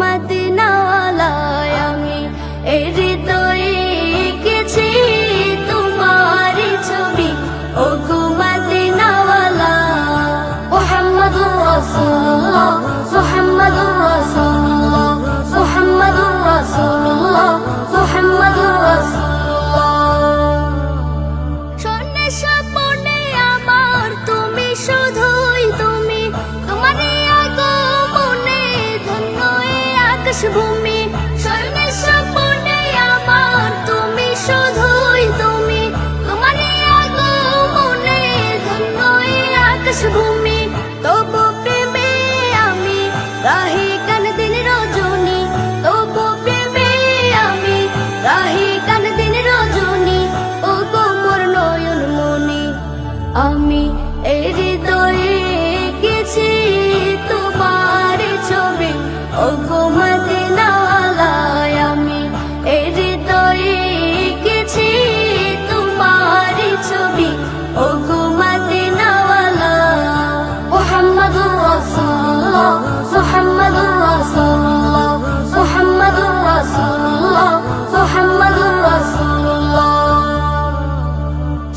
মদিনাওয়ালায় আমি এই হৃদয়ে এঁকেছি তোমারই ছবি। ওগো মদিনাওয়ালা মুহাম্মাদুর রাসূলুল্লাহ মুহাম্মাদুর রাসূলুল্লাহ মুহাম্মাদুর রাসূলুল্লাহ মুহাম্মাদুর রাসূলুল্লাহ। স্বর্ণের স্বপনে আমার তুমি শুধুই তুমি, তোমারই আগমনে ধন্য এই আকাশভূমি। স্বর্ণের স্বপনে আমার তুমি শুধুই তুমি, তোমারই আগমনে ধন্য এই আকাশভূমি। তবু প্রেমে আমি রাহি কান দিন রজনী, তবু প্রেমে আমি রাহি কান দিন রজনী। ওগো মোর নয়ন মনি আমি এই হৃদয়ে এঁকেছি তোমার ছবি। ওগো মদিনাওয়ালায় আমি এই হৃদয়ে এঁকেছি তোমার ছবি। ওগো মদিনাওয়ালা মুহাম্মাদুর রাসূলুল্লাহ মুহাম্মাদুর রাসূলুল্লাহ মুহাম্মাদুর রাসূলুল্লাহ মুহাম্মাদুর রাসূলুল্লাহ।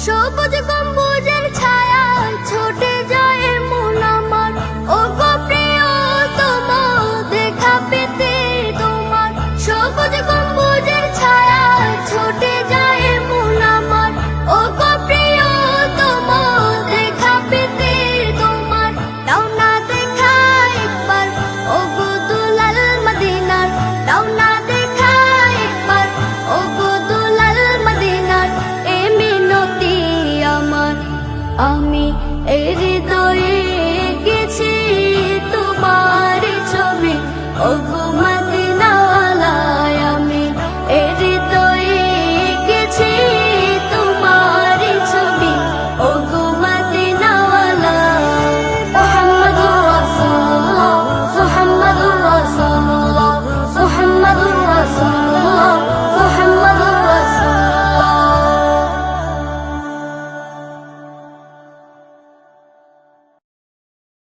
সবুজ গম্বুজের ছায়ায় ছুটে যায় মন আমার, ওগো প্রিয়তম দেখা পেতে তোমার। সবুজ গম্বুজের ছায়ায় ছুটে যায় মন আমার, ওগো প্রিয়তম দেখা পেতে তোমার। দাও না দেখা একবার ওগো দুলাল মদিনার, দাও না দেখা একবার ওগো দুলাল মদিনার। এ মিনতি আমার আমি এই হৃদয়ে